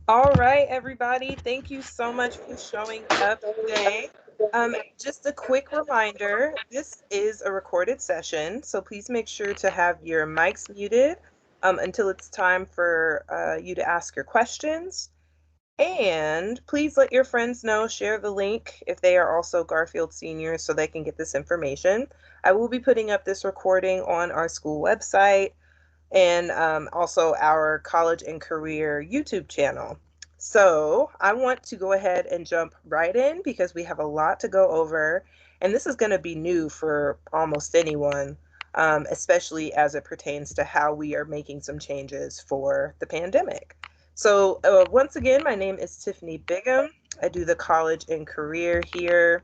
All right, everybody. Thank you so much for showing up today. Just a quick reminder, this is a recorded session, so please make sure to have your mics muted until it's time for you to ask your questions. And please let your friends know, share the link if they are also Garfield seniors so they can get this information. I will be putting up this recording on our school website and also our college and career YouTube channel. So I want to go ahead and jump right in because we have a lot to go over, and this is going to be new for almost anyone, especially as it pertains to how we are making some changes for the pandemic. So once again, my name is Tiffany Bigham. I do the college and career here.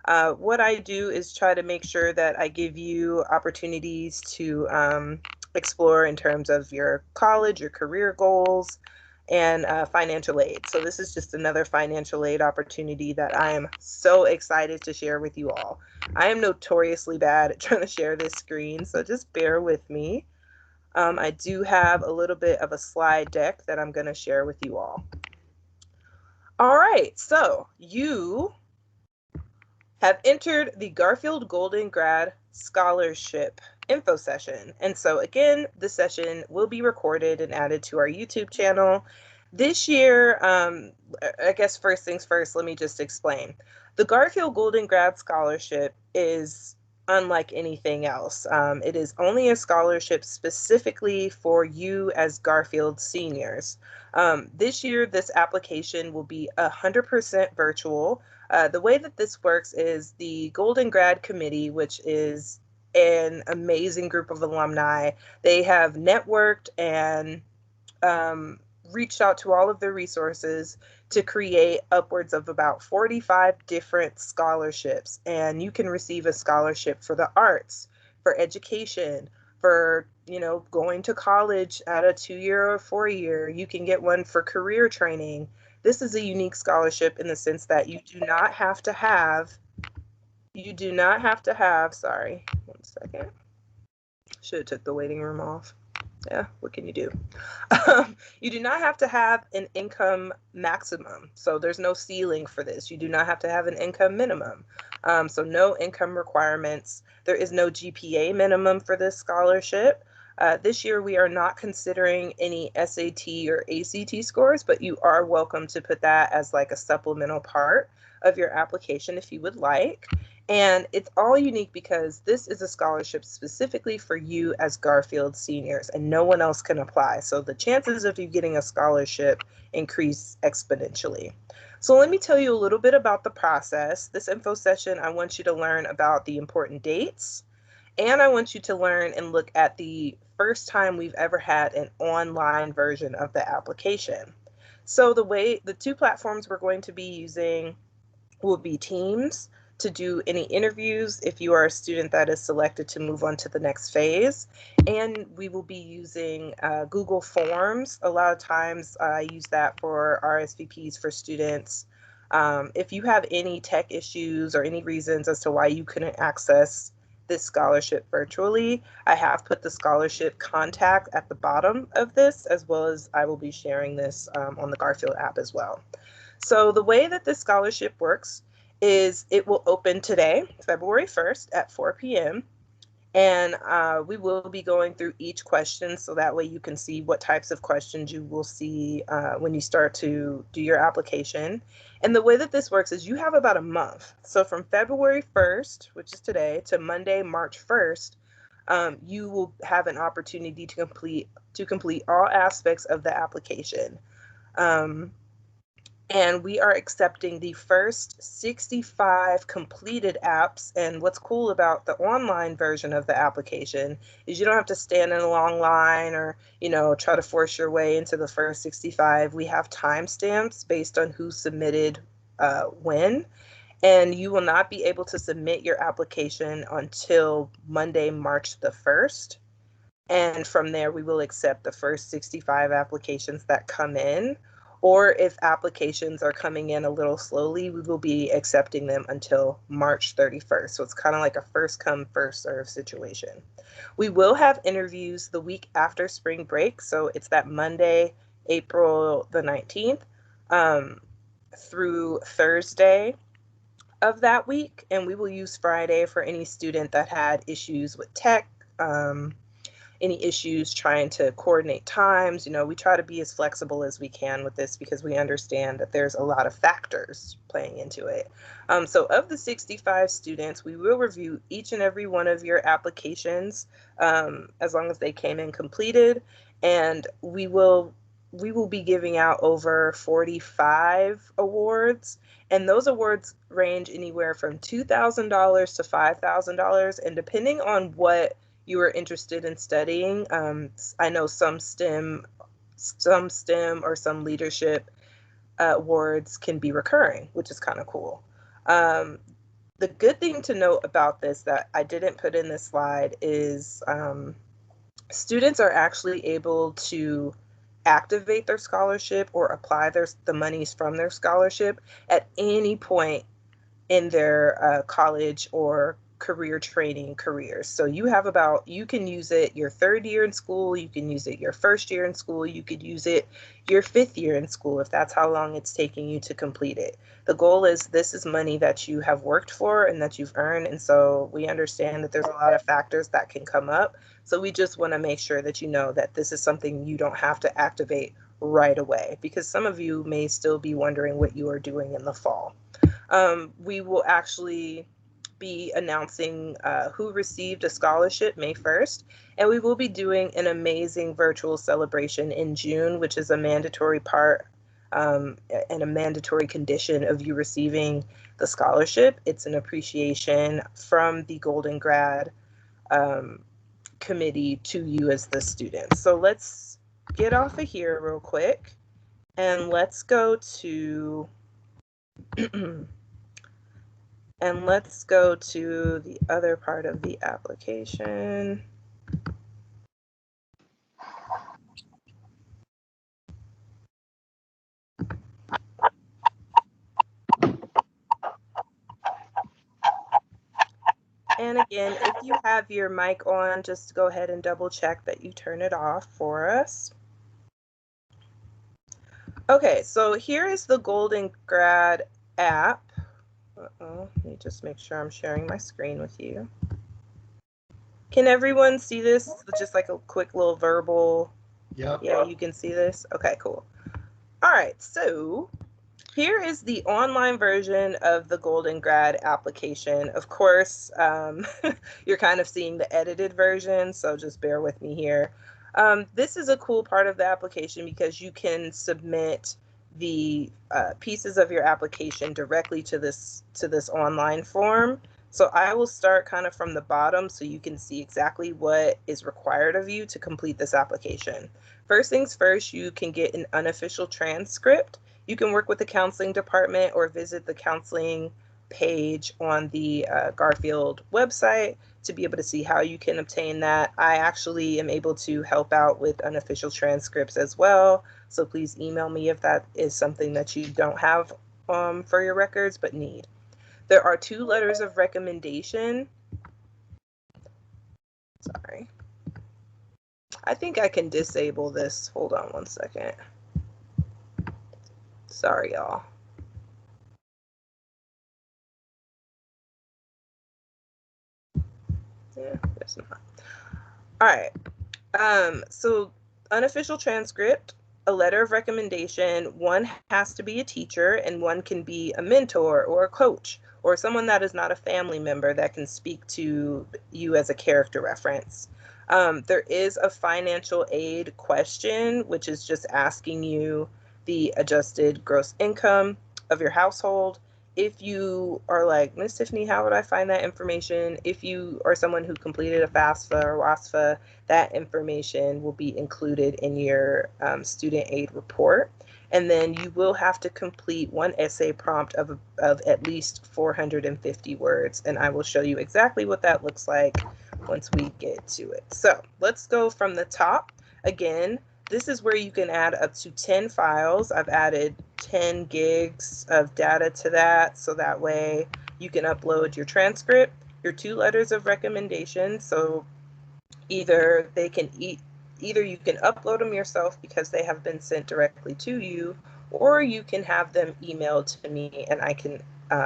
What I do is try to make sure that I give you opportunities to explore in terms of your college, your career goals, and financial aid. So this is just another financial aid opportunity that I am so excited to share with you all. I am notoriously bad at trying to share this screen, so just bear with me. I do have a little bit of a slide deck that I'm going to share with you all. All right, so you have entered the Garfield Golden Grad Scholarship info session. And so again, this session will be recorded and added to our YouTube channel. This year, I guess first things first, let me just explain. The Garfield Golden Grad Scholarship is unlike anything else. It is only a scholarship specifically for you as Garfield seniors. This year, this application will be 100% virtual. The way that this works is the Golden Grad Committee, which is an amazing group of alumni, they have networked and reached out to all of their resources to create upwards of about 45 different scholarships. And you can receive a scholarship for the arts, for education, for going to college at a 2-year or 4-year. You can get one for career training. This is a unique scholarship in the sense that you do not have to have, sorry, one second. Should have took the waiting room off. Yeah, what can you do? You do not have to have an income maximum. So there's no ceiling for this. You do not have to have an income minimum. So no income requirements. There is no GPA minimum for this scholarship. This year, we are not considering any SAT or ACT scores, but you are welcome to put that as like a supplemental part of your application if you would like. And it's all unique because this is a scholarship specifically for you as Garfield seniors, and no one else can apply. So the chances of you getting a scholarship increase exponentially. So let me tell you a little bit about the process. This info session, I want you to learn about the important dates, and I want you to learn and look at the first time we've ever had an online version of the application. So the two platforms we're going to be using will be Teams to do any interviews if you are a student that is selected to move on to the next phase. And we will be using Google Forms. A lot of times I use that for RSVPs for students. If you have any tech issues or any reasons as to why you couldn't access this scholarship virtually, I have put the scholarship contact at the bottom of this, as well as I will be sharing this on the Garfield app as well. So the way that this scholarship works is it will open today, February 1st at 4 p.m. And we will be going through each question so that way you can see what types of questions you will see when you start to do your application. And the way that this works is you have about a month. So from February 1st, which is today, to Monday, March 1st, you will have an opportunity to complete all aspects of the application. And we are accepting the first 65 completed apps. And what's cool about the online version of the application is you don't have to stand in a long line or, try to force your way into the first 65. We have timestamps based on who submitted when. And you will not be able to submit your application until Monday, March the 1st. And from there, we will accept the first 65 applications that come in. Or if applications are coming in a little slowly, we will be accepting them until March 31st. So it's kind of like a first come, first serve situation. We will have interviews the week after spring break. So it's that Monday, April the 19th. through Thursday of that week, and we will use Friday for any student that had issues with tech, any issues trying to coordinate times. You know, we try to be as flexible as we can with this because we understand that there's a lot of factors playing into it. So of the 65 students, we will review each and every one of your applications as long as they came in completed, and we will be giving out over 45 awards, and those awards range anywhere from $2,000 to $5,000, and depending on what you are interested in studying, I know some STEM or some leadership awards can be recurring, which is kind of cool. The good thing to note about this that I didn't put in this slide is students are actually able to activate their scholarship or apply the monies from their scholarship at any point in their college or career training careers. So you can use it your third year in school, you can use it your first year in school, you could use it your fifth year in school if that's how long it's taking you to complete it. The goal is this is money that you have worked for and that you've earned, and so we understand that there's a lot of factors that can come up. So we just want to make sure that you know that this is something you don't have to activate right away, because some of you may still be wondering what you are doing in the fall. We will actually be announcing who received a scholarship May 1st, and we will be doing an amazing virtual celebration in June, which is a mandatory part and a mandatory condition of you receiving the scholarship. It's an appreciation from the Golden Grad committee to you as the student. So let's get off of here real quick and let's go to and let's go to the other part of the application. And again, if you have your mic on, just go ahead and double check that you turn it off for us. Okay, so here is the Golden Grad app. Let me just make sure I'm sharing my screen with you. Can everyone see this? Just like a quick little verbal. Yep. Yeah, you can see this? Okay, cool. All right, so here is the online version of the Golden Grad application. Of course, you're kind of seeing the edited version, so just bear with me here. This is a cool part of the application because you can submit the pieces of your application directly to this online form. So I will start kind of from the bottom so you can see exactly what is required of you to complete this application. First things first, you can get an unofficial transcript. You can work with the counseling department or visit the counseling page on the Garfield website to be able to see how you can obtain that. I actually am able to help out with unofficial transcripts as well, so please email me if that is something that you don't have for your records but need. There are 2 letters of recommendation. Sorry. I think I can disable this. Hold on one second. Sorry, y'all. Yeah, there's not. All right. So unofficial transcript, a letter of recommendation, one has to be a teacher and one can be a mentor or a coach or someone that is not a family member that can speak to you as a character reference. There is a financial aid question, which is just asking you the adjusted gross income of your household. If you are like, Miss Tiffany, how would I find that information? If you are someone who completed a FAFSA or WASFA, that information will be included in your student aid report. And then you will have to complete one essay prompt of at least 450 words. And I will show you exactly what that looks like once we get to it. So let's go from the top. Again, this is where you can add up to 10 files. I've added 10 gigs of data to that, so that way you can upload your transcript, your 2 letters of recommendation. So either you can upload them yourself because they have been sent directly to you, or you can have them emailed to me and I can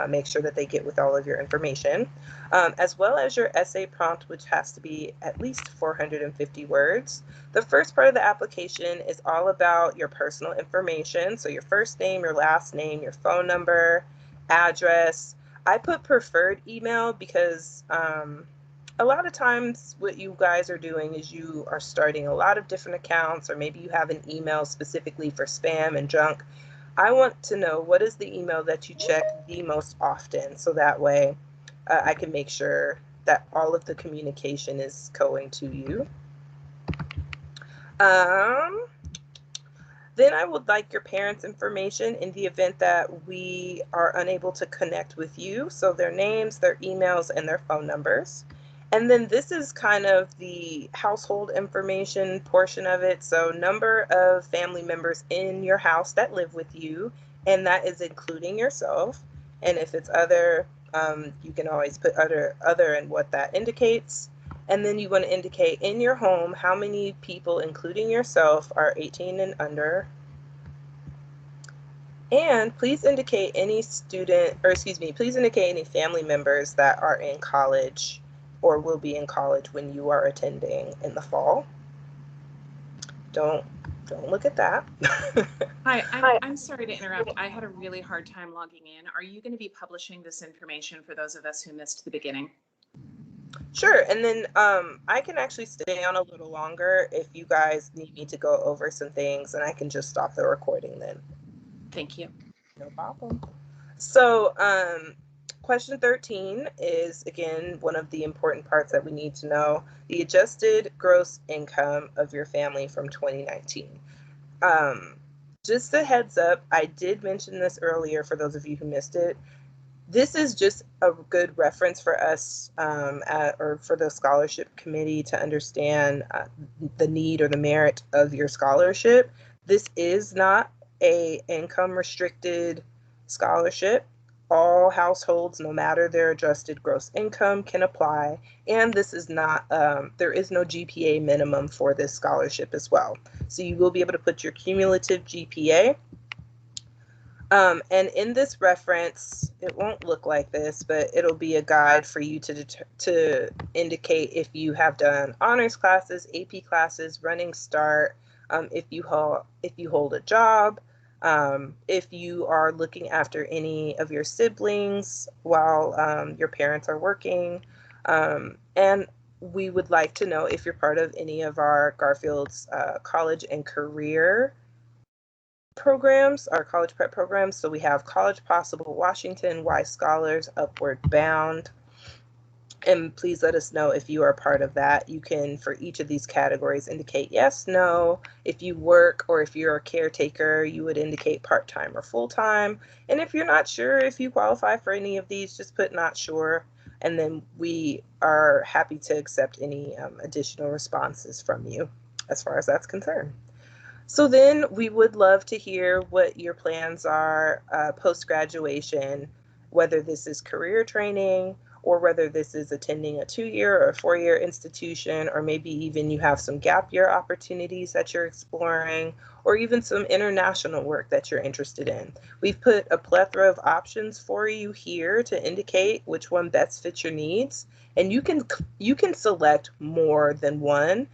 make sure that they get with all of your information, as well as your essay prompt, which has to be at least 450 words. The first part of the application is all about your personal information. So your first name, your last name, your phone number, address. I put preferred email because a lot of times what you guys are doing is you are starting a lot of different accounts, or maybe you have an email specifically for spam and junk. I want to know what is the email that you check the most often, so that way I can make sure that all of the communication is going to you. Then I would like your parents' information in the event that we are unable to connect with you. So their names, their emails, and their phone numbers. And then this is kind of the household information portion of it. So number of family members in your house that live with you, and that is including yourself. And if it's other, you can always put other and what that indicates. And then you want to indicate in your home how many people, including yourself, are 18 and under. And please indicate any student, or excuse me, please indicate any family members that are in college or will be in college when you are attending in the fall. Don't look at that. Hi, I'm sorry to interrupt. I had a really hard time logging in. Are you going to be publishing this information for those of us who missed the beginning? Sure, and then I can actually stay on a little longer if you guys need me to go over some things, and I can just stop the recording then. Thank you. No problem. So question 13 is, again, one of the important parts that we need to know: the adjusted gross income of your family from 2019. Just a heads up, I did mention this earlier for those of you who missed it. This is just a good reference for us or for the scholarship committee to understand the need or the merit of your scholarship. This is not a income restricted scholarship. All households, no matter their adjusted gross income, can apply. And this is not, there is no GPA minimum for this scholarship as well. So you will be able to put your cumulative GPA. And in this reference, it won't look like this, but it'll be a guide for you to indicate if you have done honors classes, AP classes, running start, if you hold a job, if you are looking after any of your siblings while your parents are working, and we would like to know if you're part of any of our Garfield's college and career programs, our college prep programs. So we have College Possible, Washington, Y Scholars, Upward Bound. And please let us know if you are part of that. You can, for each of these categories, indicate yes, no. If you work or if you're a caretaker, you would indicate part-time or full-time. And if you're not sure if you qualify for any of these, just put not sure. And then we are happy to accept any additional responses from you as far as that's concerned. So then we would love to hear what your plans are post-graduation, whether this is career training or whether this is attending a 2-year or a 4-year institution, or maybe even you have some gap year opportunities that you're exploring, or even some international work that you're interested in. We've put a plethora of options for you here to indicate which one best fits your needs, and you can select more than one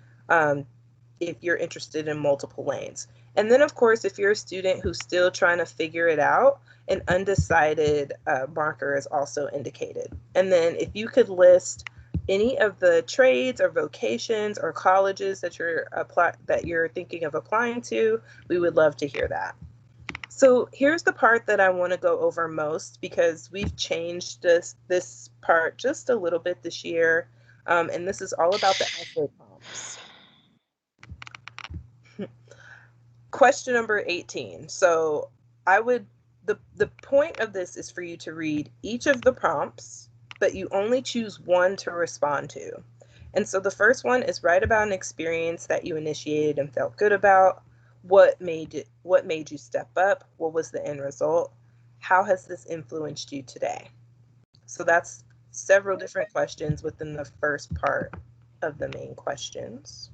if you're interested in multiple lanes. And then, of course, if you're a student who's still trying to figure it out, an undecided marker is also indicated. And then if you could list any of the trades or vocations or colleges that you're thinking of applying to, we would love to hear that. So here's the part that I want to go over most, because we've changed this part just a little bit this year, and this is all about the essay prompts. Question number 18. So the point of this is for you to read each of the prompts, but you only choose one to respond to. And so the first one is: write about an experience that you initiated and felt good about. What made you step up? What was the end result? How has this influenced you today? So that's several different questions within the first part of the main questions.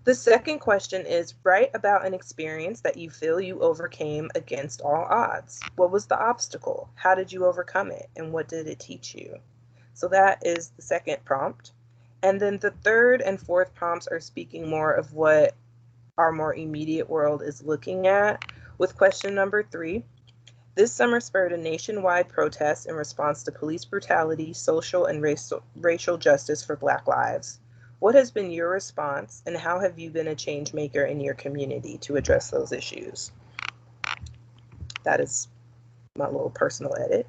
The second question is, write about an experience that you feel you overcame against all odds. What was the obstacle? How did you overcome it? And what did it teach you? So that is the second prompt. And then the third and fourth prompts are speaking more of what our more immediate world is looking at. With question number 3, this summer spurred a nationwide protest in response to police brutality, social and racial justice for Black lives. What has been your response, and how have you been a change maker in your community to address those issues? That is my little personal edit.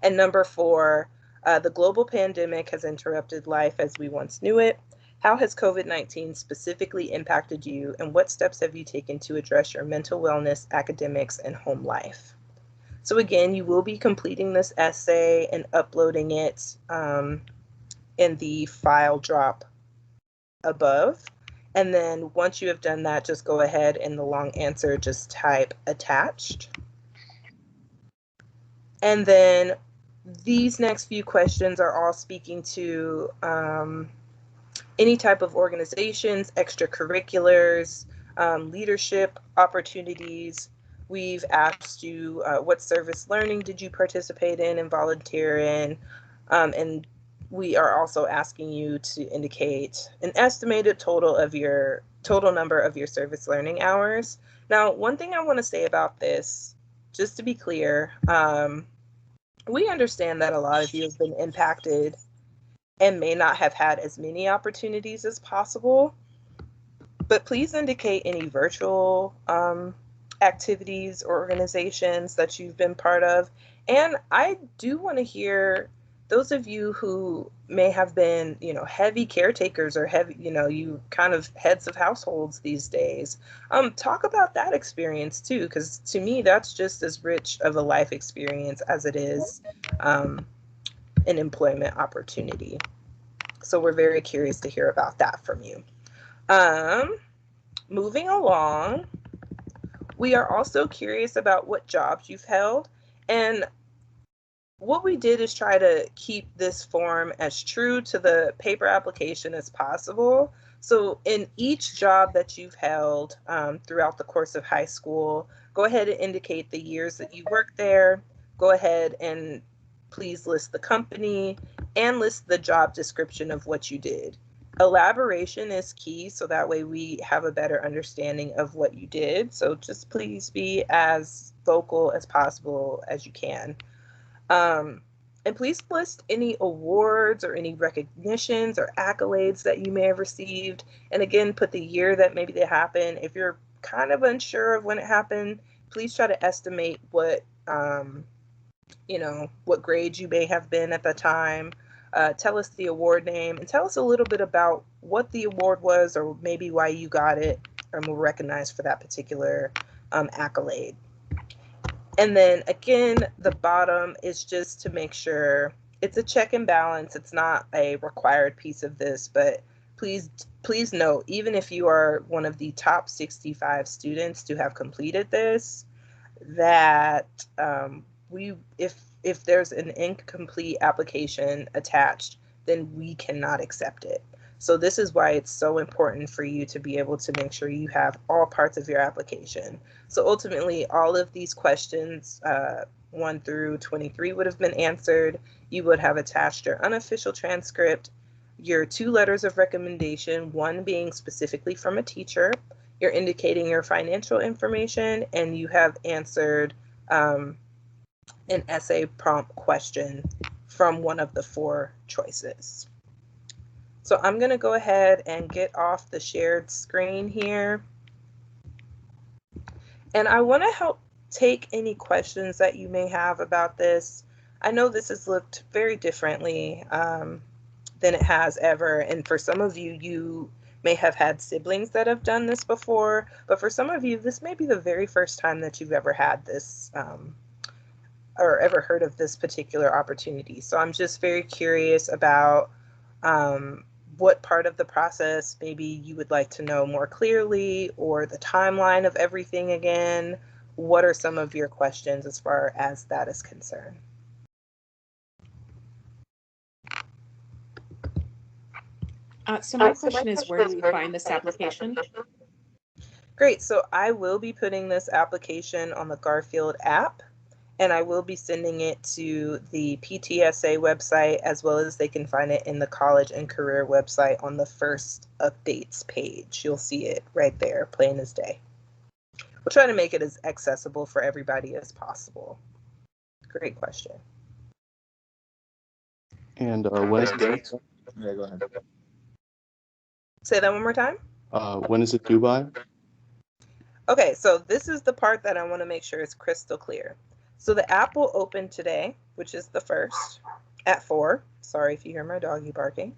And number 4, the global pandemic has interrupted life as we once knew it. How has COVID-19 specifically impacted you, and what steps have you taken to address your mental wellness, academics, and home life? So again, you will be completing this essay and uploading it in the file drop above. And then once you have done that, just go ahead and the long answer, just type attached. And then these next few questions are all speaking to any type of organizations, extracurriculars, leadership opportunities. We've asked you what service learning did you participate in and volunteer in, and we are also asking you to indicate an estimated total number of your service learning hours. Now, one thing I want to say about this, just to be clear, we understand that a lot of you have been impacted and may not have had as many opportunities as possible, but please indicate any virtual activities or organizations that you've been part of. And I do want to hear those of you who may have been, heavy caretakers or heavy, you kind of heads of households these days. Talk about that experience too, because to me, that's just as rich of a life experience as it is an employment opportunity. So we're very curious to hear about that from you. Moving along, we are also curious about what jobs you've held. And what we did is try to keep this form as true to the paper application as possible. So in each job that you've held throughout the course of high school, go ahead and indicate the years that you worked there. Go ahead and please list the company and list the job description of what you did. Elaboration is key, so that way we have a better understanding of what you did. So just please be as vocal as possible as you can. And please list any awards or any recognitions or accolades that you may have received. And again, put the year that maybe they happened. If you're kind of unsure of when it happened, please try to estimate what grade you may have been at the time. Tell us the award name and tell us a little bit about what the award was or maybe why you got it and were recognized for that particular accolade. And then again, the bottom is just to make sure it's a check and balance. It's not a required piece of this, but please note, even if you are one of the top 65 students to have completed this, that if there's an incomplete application attached, then we cannot accept it. So this is why it's so important for you to be able to make sure you have all parts of your application. So ultimately, all of these questions, 1 through 23, would have been answered. You would have attached your unofficial transcript, your 2 letters of recommendation, one being specifically from a teacher. You're indicating your financial information, and you have answered an essay prompt question from one of the 4 choices. So I'm going to go ahead and get off the shared screen here. And I want to help take any questions that you may have about this. I know this has looked very differently than it has ever. And for some of you, you may have had siblings that have done this before. But for some of you, this may be the very first time that you've ever had this or ever heard of this particular opportunity. So I'm just very curious about what part of the process maybe you would like to know more clearly, or the timeline of everything again. What are some of your questions as far as that is concerned? So my question is, where do we find this application? Great, so I will be putting this application on the Garfield app, and I will be sending it to the PTSA website, as well as they can find it in the college and career website on the first updates page. You'll see it right there, plain as day. We'll try to make it as accessible for everybody as possible. Great question. And when is it due? Yeah, go ahead. Say that one more time. When is it due by? Okay, so this is the part that I want to make sure is crystal clear. So the app will open today, which is the 1st at 4. Sorry if you hear my doggy barking.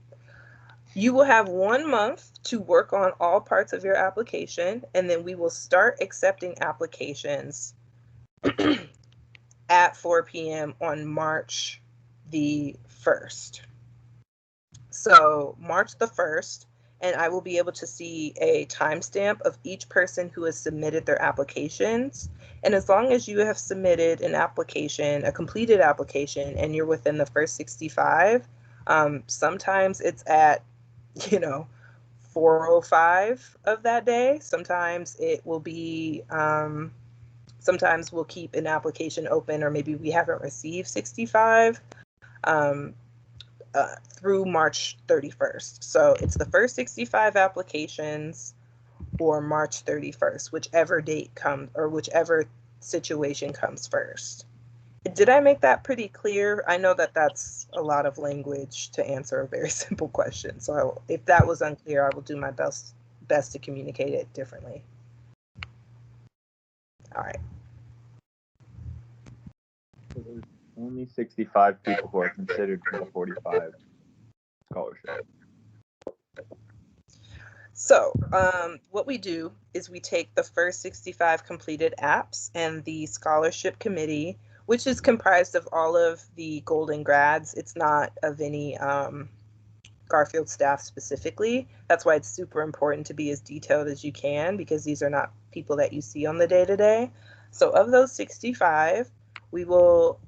You will have 1 month to work on all parts of your application, and then we will start accepting applications at 4 p.m. on March the 1st. So March the 1st, and I will be able to see a timestamp of each person who has submitted their applications. And as long as you have submitted an application, a completed application, and you're within the first 65, sometimes it's at, 4:05 of that day. Sometimes it will be, sometimes we'll keep an application open, or maybe we haven't received 65. Through March 31st. So it's the first 65 applications or March 31st, whichever date comes or whichever situation comes first. Did I make that pretty clear? I know that that's a lot of language to answer a very simple question. So if that was unclear, I will do my best to communicate it differently. All right. So there's only 65 people who are considered for the 45 scholarship. So what we do is we take the first 65 completed apps, and the scholarship committee, which is comprised of all of the Golden Grads. It's not of any Garfield staff specifically. That's why it's super important to be as detailed as you can, because these are not people that you see on the day-to-day. So of those 65, we will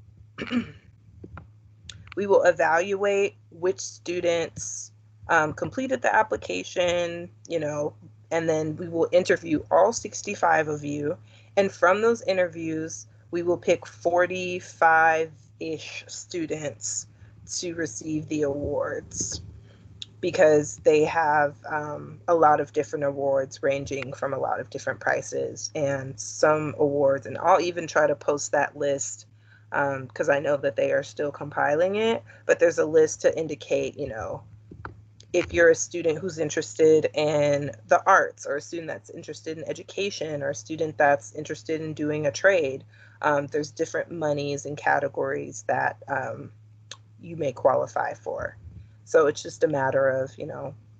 we will evaluate which students completed the application, and then we will interview all 65 of you. And from those interviews, we will pick 45-ish students to receive the awards, because they have a lot of different awards ranging from a lot of different prices, and some awards, and I'll even try to post that list because I know that they are still compiling it, but there's a list to indicate, if you're a student who's interested in the arts, or a student that's interested in education, or a student that's interested in doing a trade, there's different monies and categories that you may qualify for. So it's just a matter of,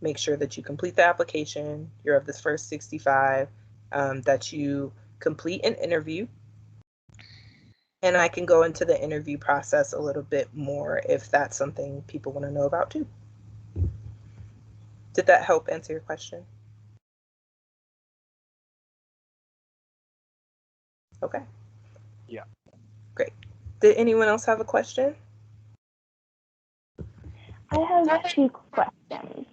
make sure that you complete the application, you're of this first 65, that you complete an interview. And I can go into the interview process a little bit more if that's something people want to know about too. Did that help answer your question? Okay. Yeah. Great. Did anyone else have a question? I have 2 questions.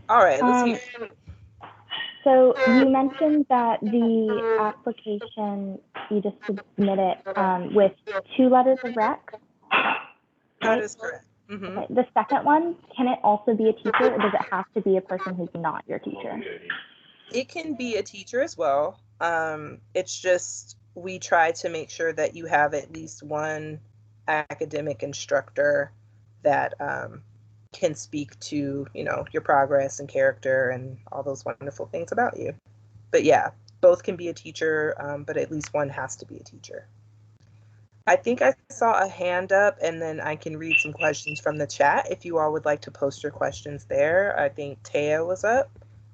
All right, let's hear it. So you mentioned that the application, you just submit it with 2 letters of rec. That is correct. Mm-hmm. Okay. The second one, can it also be a teacher, or does it have to be a person who's not your teacher? It can be a teacher as well. It's just we try to make sure that you have at least one academic instructor that can speak to, your progress and character and all those wonderful things about you. But yeah, both can be a teacher, but at least one has to be a teacher. I think I saw a hand up, and then I can read some questions from the chat if you all would like to post your questions there. I think Taya was up.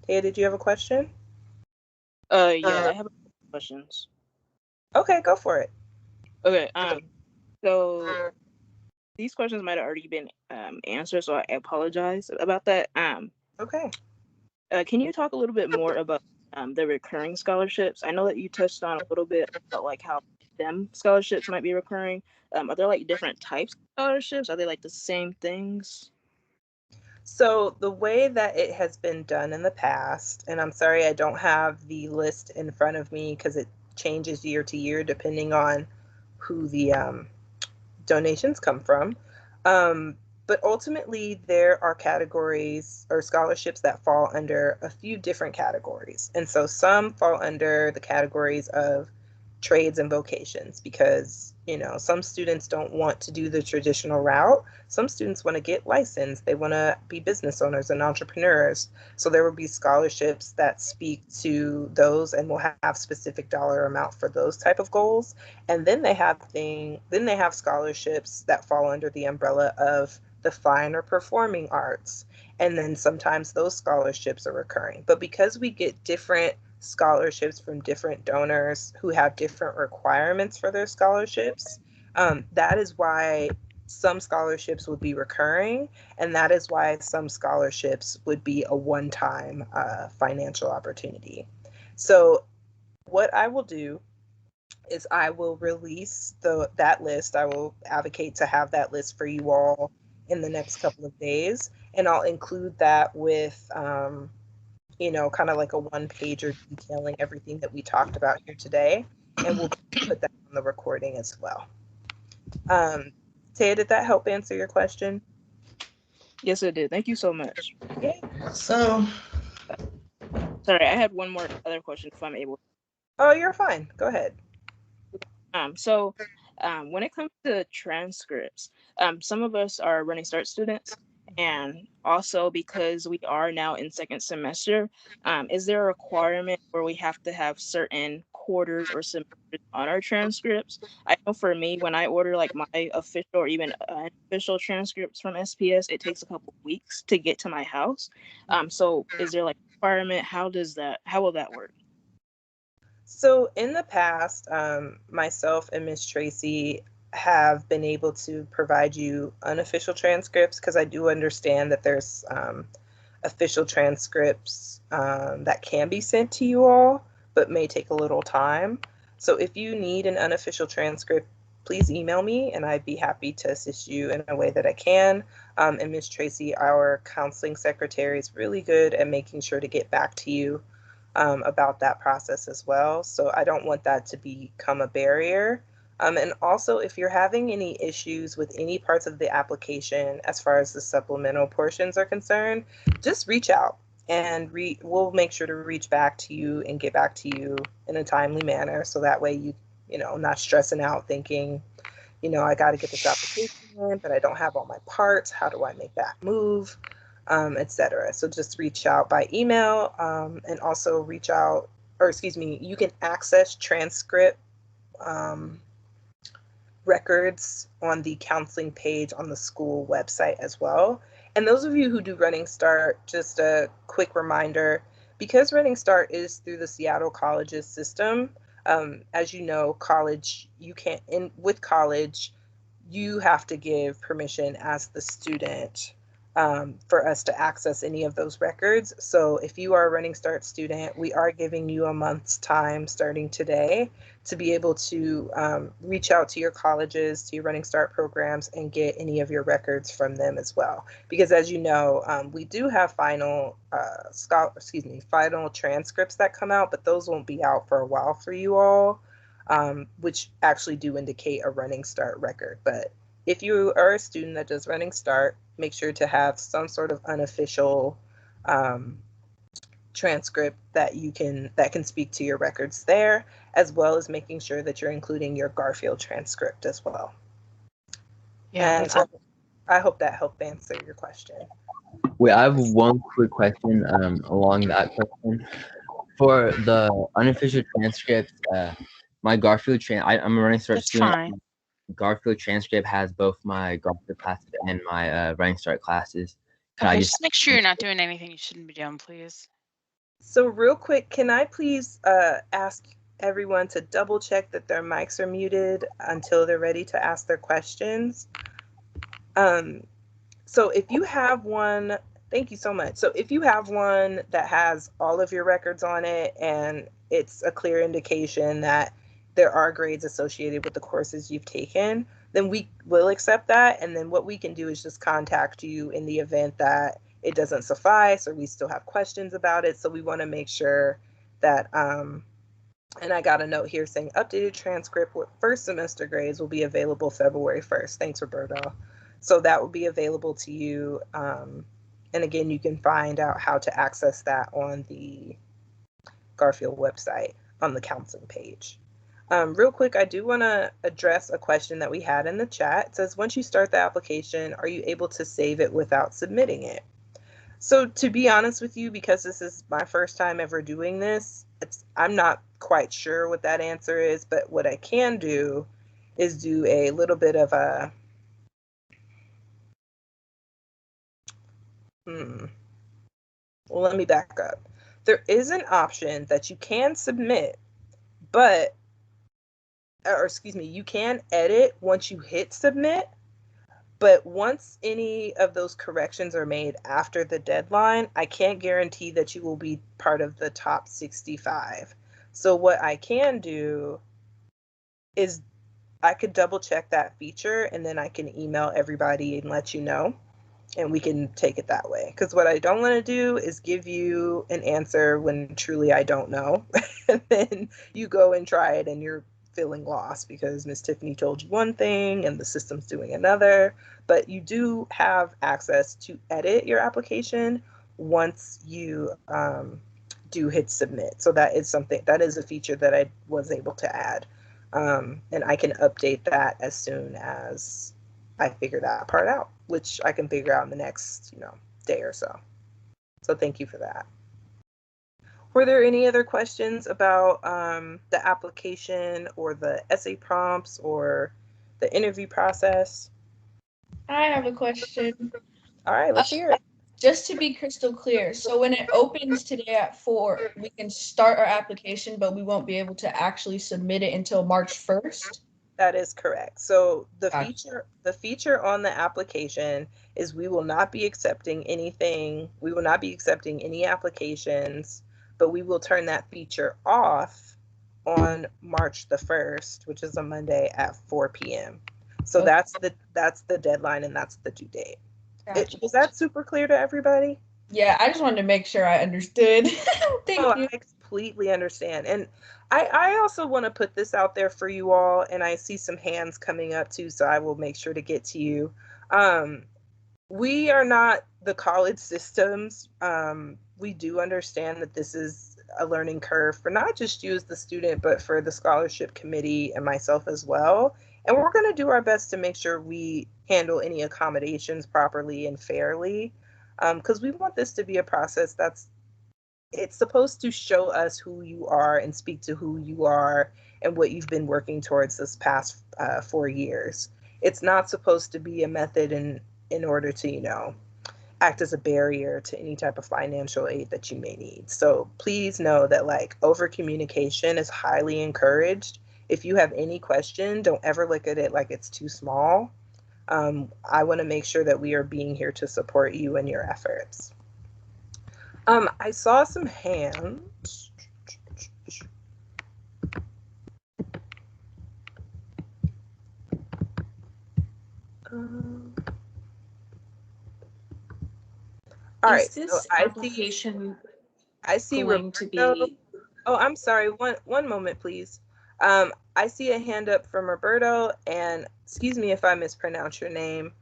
Taya, did you have a question? Yeah, I have questions. Okay, go for it. Okay, so these questions might have already been answered, so I apologize about that. Okay. Can you talk a little bit more about the recurring scholarships? I know that you touched on a little bit about like how STEM scholarships might be recurring. Are there like different types of scholarships? Are they like the same things? So the way that it has been done in the past, and I'm sorry I don't have the list in front of me because it changes year to year depending on who the donations come from. But ultimately, there are categories or scholarships that fall under a few different categories. And so some fall under the categories of trades and vocations because, some students don't want to do the traditional route. Some students want to get licensed. They want to be business owners and entrepreneurs. So there will be scholarships that speak to those and will have specific dollar amount for those type of goals. And then they have scholarships that fall under the umbrella of the fine or performing arts. And then sometimes those scholarships are recurring. But because we get different scholarships from different donors who have different requirements for their scholarships, that is why some scholarships would be recurring, and that is why some scholarships would be a one-time financial opportunity. So what I will do is I will release that list. I will advocate to have that list for you all in the next couple of days, and I'll include that with kind of like a one-pager detailing everything that we talked about here today, and we'll put that on the recording as well. Taya, did that help answer your question? Yes, it did. Thank you so much. Yeah. So, Sorry, I had one more other question if I'm able. Oh, you're fine. Go ahead. When it comes to transcripts, some of us are Running Start students, and also because we are now in second semester, is there a requirement where we have to have certain quarters or semesters on our transcripts? I know for me, when I order like my official or even unofficial transcripts from SPS, it takes a couple of weeks to get to my house. So is there like a requirement? How will that work? So in the past, myself and Miss Tracy have been able to provide you unofficial transcripts because I do understand that there's official transcripts that can be sent to you all, but may take a little time. So if you need an unofficial transcript, please email me and I'd be happy to assist you in a way that I can. And Miss Tracy, our counseling secretary, is really good at making sure to get back to you about that process as well. So I don't want that to become a barrier. And also, if you're having any issues with any parts of the application as far as the supplemental portions are concerned, just reach out and we'll make sure to reach back to you and get back to you in a timely manner. So that way not stressing out thinking, I got to get this application in, but I don't have all my parts. How do I make that move? Etc. So just reach out by email and also you can access transcript records on the counseling page on the school website as well. And those of you who do Running Start, just a quick reminder, because Running Start is through the Seattle Colleges system, as you know, with college, you have to give permission as the student for us to access any of those records. So if you are a Running Start student, we are giving you a month's time starting today to be able to reach out to your colleges, to your Running Start programs, and get any of your records from them as well. Because as you know, we do have final transcripts that come out, but those won't be out for a while for you all, which actually do indicate a Running Start record. But if you are a student that does Running Start, make sure to have some sort of unofficial transcript that can speak to your records there, as well as making sure that you're including your Garfield transcript as well. Yeah, and I hope that helped answer your question. Wait, I have one quick question along that question. For the unofficial transcripts, my Garfield I'm a Running Start student. Fine. Garfield transcript has both my Garfield classes and my Running Start classes. Okay, just make sure you're not doing anything you shouldn't be doing, please. So real quick, can I please ask everyone to double check that their mics are muted until they're ready to ask their questions? So if you have one, thank you so much. So if you have one that has all of your records on it and it's a clear indication that there are grades associated with the courses you've taken, then we will accept that. And then what we can do is just contact you in the event that it doesn't suffice or we still have questions about it. So we want to make sure that, and I got a note here saying updated transcript with first semester grades will be available February 1st. Thanks, Roberto. So that will be available to you. And again, you can find out how to access that on the Garfield website on the counseling page. Real quick, I do want to address a question that we had in the chat. It says, once you start the application, are you able to save it without submitting it? So to be honest with you, because this is my first time ever doing this, I'm not quite sure what that answer is, but what I can do is do a little bit of a, well, let me back up. There is an option that you can submit, but, or excuse me, you can edit once you hit submit, but once any of those corrections are made after the deadline, I can't guarantee that you will be part of the top 65. So what I can do is I could double check that feature and then I can email everybody and let you know, and we can take it that way. Because what I don't want to do is give you an answer when truly I don't know. And then you go and try it and you're feeling lost because Miss Tiffany told you one thing and the system's doing another. But you do have access to edit your application once you do hit submit. So that is something, that is a feature that I was able to add. And I can update that as soon as I figure that part out, which I can figure out in the next, day or so. So thank you for that. Were there any other questions about the application or the essay prompts or the interview process? I have a question. All right, let's hear it. Just to be crystal clear, so when it opens today at 4, we can start our application, but we won't be able to actually submit it until March 1st? That is correct. So the Gotcha. feature on the application is we will not be accepting anything. We will not be accepting any applications, but we will turn that feature off on March the 1st, which is a Monday at 4 p.m. So Okay. that's the deadline and that's the due date. Gotcha. Is that super clear to everybody? Yeah, I just wanted to make sure I understood. Thank you. I completely understand. And I also want to put this out there for you all, and I see some hands coming up too, so I will make sure to get to you. We are not the college systems. We do understand that this is a learning curve for not just you as the student, but for the scholarship committee and myself as well. And we're going to do our best to make sure we handle any accommodations properly and fairly, because we want this to be a process it's supposed to show us who you are and speak to who you are and what you've been working towards this past 4 years. It's not supposed to be a method in order to, act as a barrier to any type of financial aid that you may need. So please know that over communication is highly encouraged. If you have any question, don't ever look at it like it's too small. I want to make sure that we are being here to support you and your efforts. I saw some hands. All right. Is this so application I see going to Roberto. be? Oh, I'm sorry. One moment, please. I see a hand up from Roberto, and excuse me if I mispronounce your name.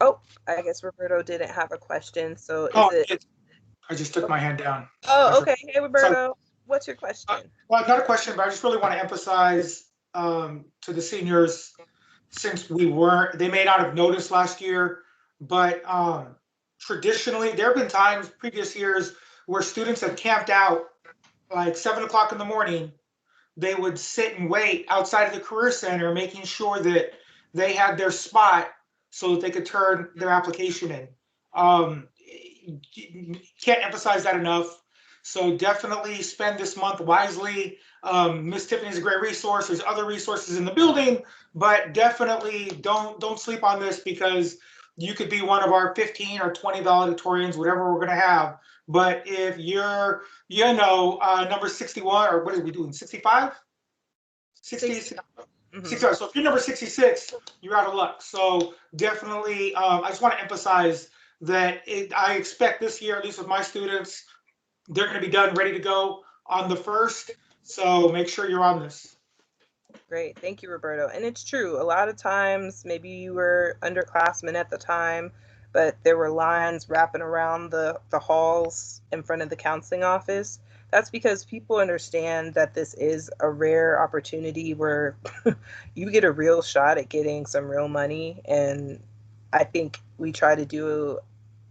Oh, I guess Roberto didn't have a question. So I just took my hand down. Oh, okay. Hey, Roberto, what's your question? Well, not a question, but I just really want to emphasize to the seniors, since they may not have noticed last year, but traditionally, there have been times previous years where students have camped out like 7 o'clock in the morning. They would sit and wait outside of the Career Center, making sure that they had their spot so that they could turn their application in. Can't emphasize that enough. So definitely spend this month wisely. Miss Tiffany is a great resource. There's other resources in the building, but definitely don't sleep on this, because you could be one of our 15 or 20 valedictorians, whatever we're going to have. But if you're, number 61, or what are we doing, 65? 60? 65. So if you're number 66, you're out of luck. So definitely, I just want to emphasize that I expect this year, at least with my students, they're going to be done, ready to go on the 1st. So make sure you're on this. Great. Thank you, Roberto. And it's true. A lot of times, maybe you were underclassmen at the time, but there were lines wrapping around the halls in front of the counseling office. That's because people understand that this is a rare opportunity where you get a real shot at getting some real money. And I think we try to do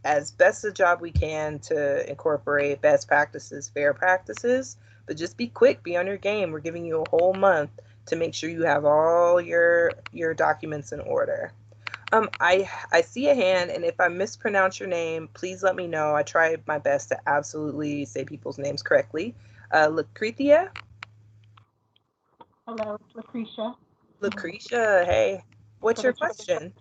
as best a job we can to incorporate best practices, fair practices, but just be quick, be on your game. We're giving you a whole month to make sure you have all your documents in order. I see a hand, and if I mispronounce your name, please let me know. I try my best to absolutely say people's names correctly. Lucretia? Hello, Lucretia. Lucretia, hey. What's your question?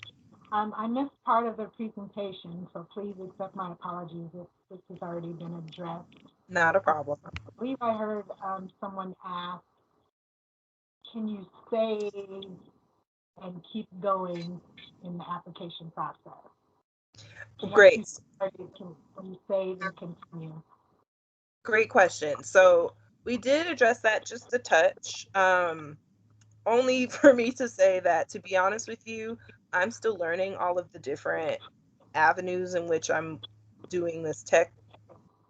I missed part of the presentation, so please accept my apologies if this has already been addressed. Not a problem. I believe I heard someone ask, can you save and keep going in the application process? Great. Can you save and continue? Great question. So we did address that just a touch. Only for me to say that, to be honest with you, I'm still learning all of the different avenues in which I'm doing this tech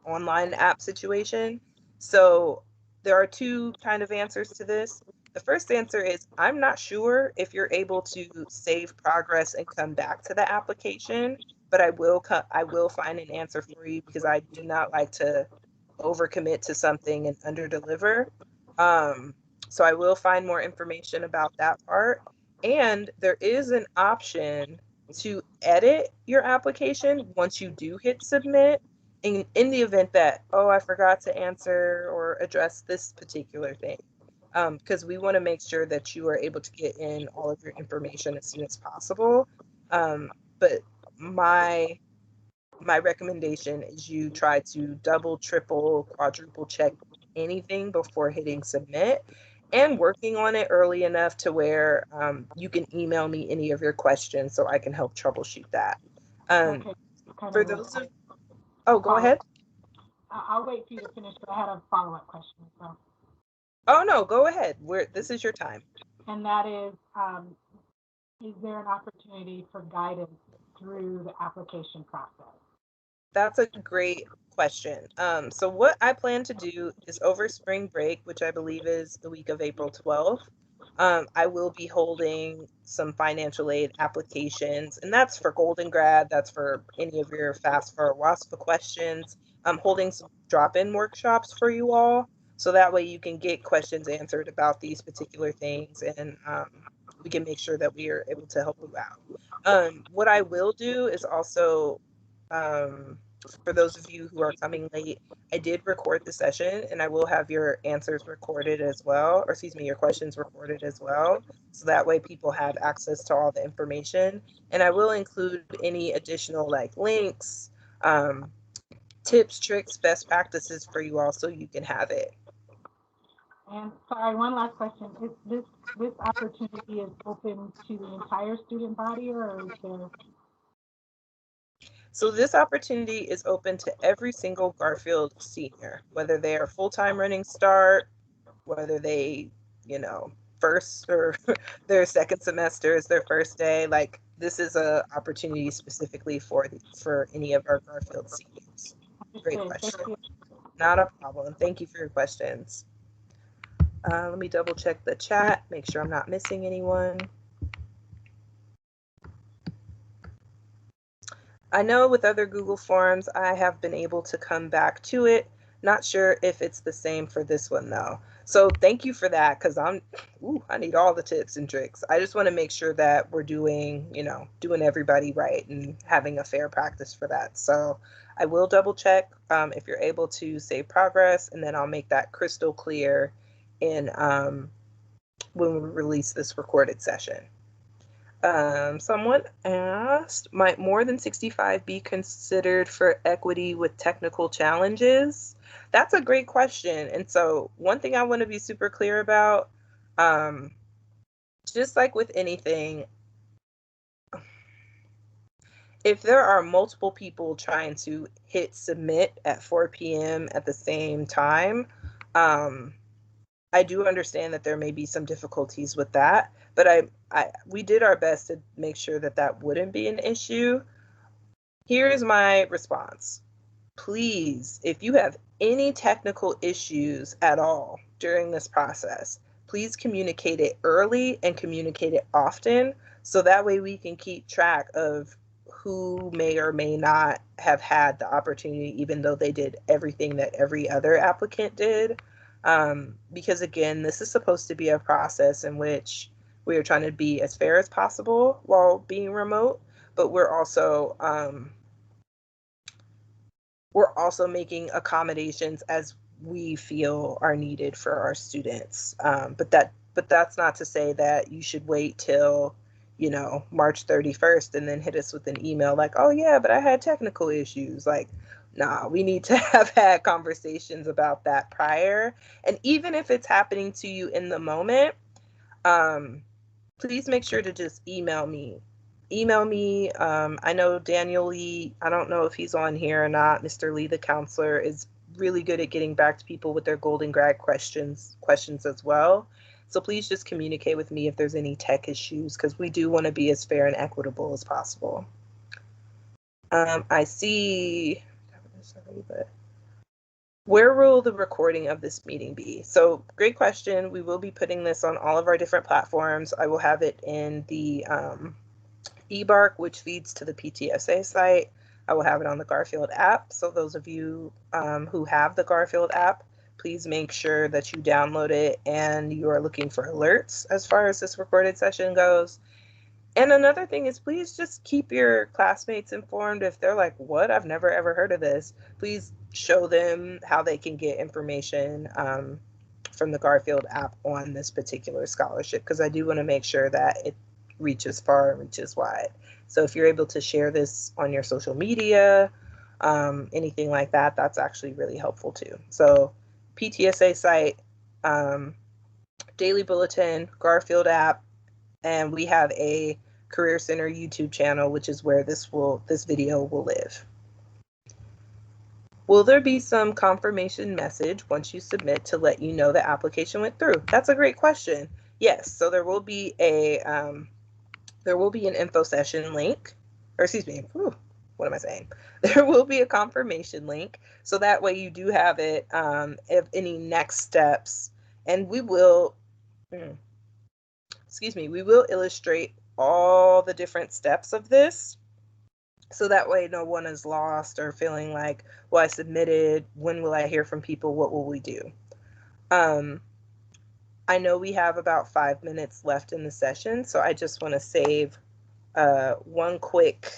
online app situation. So there are two kind of answers to this. The first answer is I'm not sure if you're able to save progress and come back to the application, but I will find an answer for you because I do not like to overcommit to something and underdeliver. So I will find more information about that part. And there is an option to edit your application once you do hit submit in the event that, oh, I forgot to answer or address this particular thing. Because we want to make sure that you are able to get in all of your information as soon as possible. But my recommendation is you try to double, triple, quadruple check anything before hitting submit and working on it early enough to where you can email me any of your questions so I can help troubleshoot that. Okay. For those of, oh, go ahead. I'll wait for you to finish, but I had a follow-up question. So. Oh, no, go ahead. This is your time. And that is there an opportunity for guidance through the application process? That's a great question. So what I plan to do is over spring break, which I believe is the week of April 12th, I will be holding some financial aid applications, and that's for Golden Grad, that's for any of your FAFSA or WASFA questions. I'm holding some drop-in workshops for you all, so that way you can get questions answered about these particular things, and we can make sure that we are able to help you out. What I will do is also, for those of you who are coming late, I did record the session and I will have your answers recorded as well, or excuse me, your questions recorded as well. So that way people have access to all the information. And I will include any additional like links, tips, tricks, best practices for you all so you can have it. And sorry, one last question. Is this opportunity is open to the entire student body, or is there? So this opportunity is open to every single Garfield senior, whether they are full-time running start, whether they, first or their second semester is their first day. Like this is a opportunity specifically for any of our Garfield seniors. Great question. Not a problem. Thank you for your questions. Let me double check the chat, make sure I'm not missing anyone. I know with other Google Forms, I have been able to come back to it. Not sure if it's the same for this one though. So thank you for that, because I need all the tips and tricks. I just want to make sure that we're doing everybody right and having a fair practice for that. So I will double check if you're able to save progress, and then I'll make that crystal clear in when we release this recorded session. Someone asked, might more than 65 be considered for equity with technical challenges? That's a great question. And so one thing I want to be super clear about, just like with anything, if there are multiple people trying to hit submit at 4 p.m. at the same time, I do understand that there may be some difficulties with that, but we did our best to make sure that that wouldn't be an issue. Here is my response. Please, if you have any technical issues at all during this process, please communicate it early and communicate it often, so that way we can keep track of who may or may not have had the opportunity, even though they did everything that every other applicant did. Because again, this is supposed to be a process in which we are trying to be as fair as possible while being remote, but we're also making accommodations as we feel are needed for our students. But that's not to say that you should wait till, March 31st and then hit us with an email like, oh yeah, but I had technical issues. Like, nah, we need to have had conversations about that prior. And even if it's happening to you in the moment, please make sure to just email me. I know Daniel Lee, I don't know if he's on here or not. Mr. Lee, the counselor, is really good at getting back to people with their Golden Grad questions as well. So please just communicate with me if there's any tech issues, because we do want to be as fair and equitable as possible. I see, but where will the recording of this meeting be? So great question. We will be putting this on all of our different platforms. I will have it in the eBark, which feeds to the PTSA site. I will have it on the Garfield app. So those of you who have the Garfield app, please make sure that you download it and you are looking for alerts as far as this recorded session goes. And another thing is, please just keep your classmates informed. If they're like, what? I've never ever heard of this. Please show them how they can get information from the Garfield app on this particular scholarship, because I do want to make sure that it reaches far and reaches wide. So if you're able to share this on your social media, anything like that, that's actually really helpful too. So PTSA site, Daily Bulletin, Garfield app, and we have a Career Center YouTube channel, which is where this video will live. Will there be some confirmation message once you submit to let you know the application went through? That's a great question. Yes, so there will be an info session link, or excuse me, what am I saying? There will be a confirmation link, so that way you do have it if any next steps, and we will illustrate all the different steps of this, so that way no one is lost or feeling like, well, I submitted, when will I hear from people, what will we do? I know we have about 5 minutes left in the session, so I just want to save one quick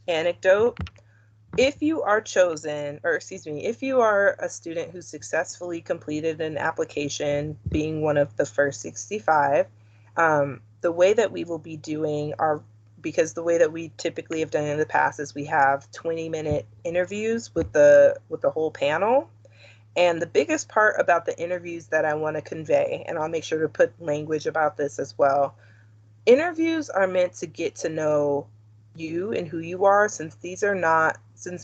anecdote. If you are chosen, or excuse me, if you are a student who successfully completed an application, being one of the first 65, the way that we will be doing because the way that we typically have done in the past is we have 20-minute interviews with the whole panel. And the biggest part about the interviews that I want to convey, and I'll make sure to put language about this as well, interviews are meant to get to know you and who you are, since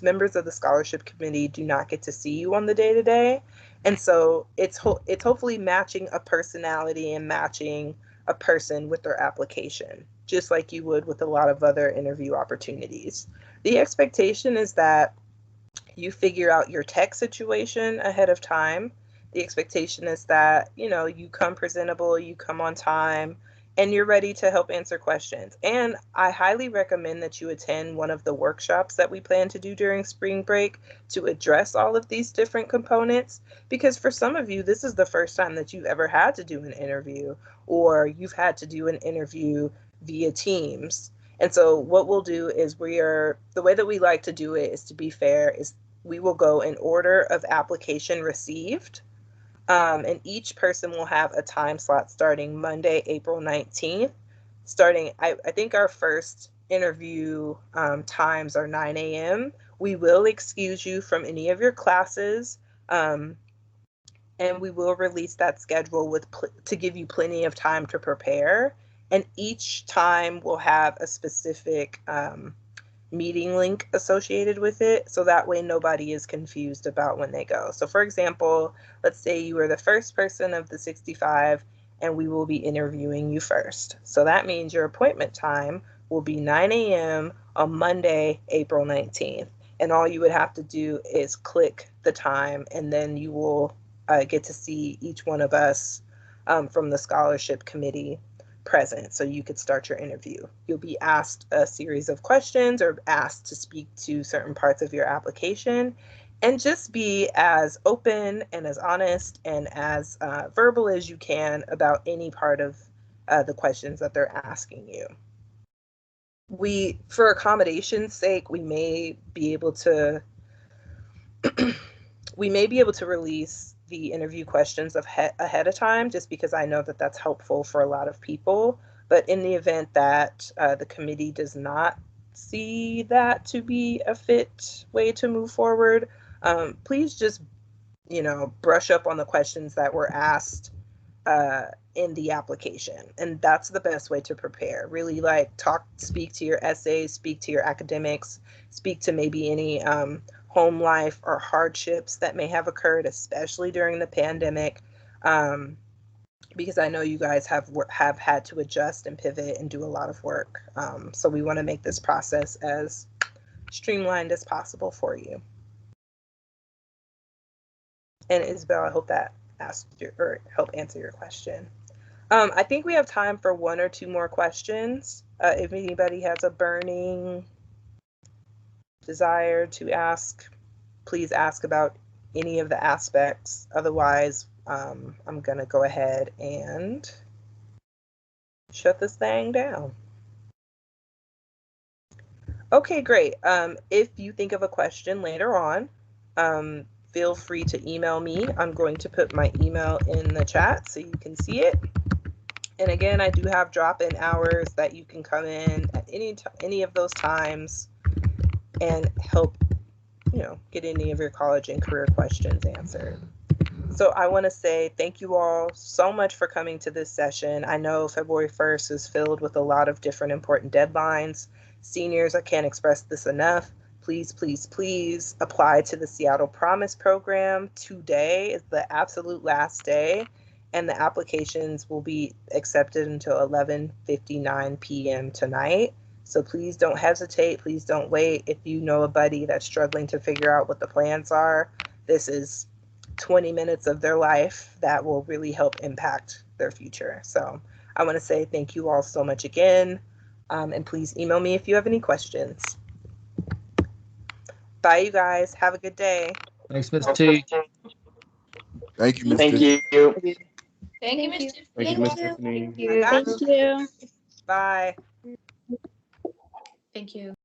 members of the scholarship committee do not get to see you on the day-to-day. And so it's hopefully matching a personality and matching a person with their application, just like you would with a lot of other interview opportunities. The expectation is that you figure out your tech situation ahead of time. The expectation is that, you come presentable, you come on time, and you're ready to help answer questions. And I highly recommend that you attend one of the workshops that we plan to do during spring break to address all of these different components, because for some of you, this is the first time that you've ever had to do an interview, or you've had to do an interview via Teams. And so what we'll do is the way that we like to do it is, to be fair, is we will go in order of application received. And each person will have a time slot starting Monday, April 19th. I think our first interview times are 9 a.m. We will excuse you from any of your classes, and we will release that schedule to give you plenty of time to prepare. And each time will have a specific meeting link associated with it, so that way nobody is confused about when they go. So for example, let's say you were the first person of the 65 and we will be interviewing you first. So that means your appointment time will be 9 a.m. on Monday, April 19th. And all you would have to do is click the time, and then you will get to see each one of us from the scholarship committee present, so you could start your interview. You'll be asked a series of questions or asked to speak to certain parts of your application, and just be as open and as honest and as verbal as you can about any part of the questions that they're asking you. For accommodation's sake, we may be able to release the interview questions ahead of time, just because I know that that's helpful for a lot of people. But in the event that the committee does not see that to be a fit way to move forward, please just, brush up on the questions that were asked in the application. And that's the best way to prepare. Really speak to your essays, speak to your academics, speak to maybe any home life or hardships that may have occurred, especially during the pandemic, because I know you guys have had to adjust and pivot and do a lot of work. So we want to make this process as streamlined as possible for you. And Isabel, I hope that helped answer your question. I think we have time for one or two more questions. If anybody has a burning desire to ask, please ask about any of the aspects. Otherwise, I'm gonna go ahead and shut this thing down. Okay, great. If you think of a question later on, feel free to email me. I'm going to put my email in the chat so you can see it. And again, I do have drop-in hours that you can come in at any of those times and help, get any of your college and career questions answered. So I want to say thank you all so much for coming to this session. I know February 1st is filled with a lot of different important deadlines. Seniors, I can't express this enough. Please, please, please apply to the Seattle Promise program. Today is the absolute last day, and the applications will be accepted until 11:59 p.m. tonight. So please don't hesitate. Please don't wait. If you know a buddy that's struggling to figure out what the plans are, this is 20 minutes of their life that will really help impact their future. So I want to say thank you all so much again. And please email me if you have any questions. Bye, you guys. Have a good day. Thanks, Ms. T. Thank you, Ms. Thank Tiffany. you. Thank you, Mr. Thank you, Ms. Tiffany. I got Thank you. Bye. Thank you.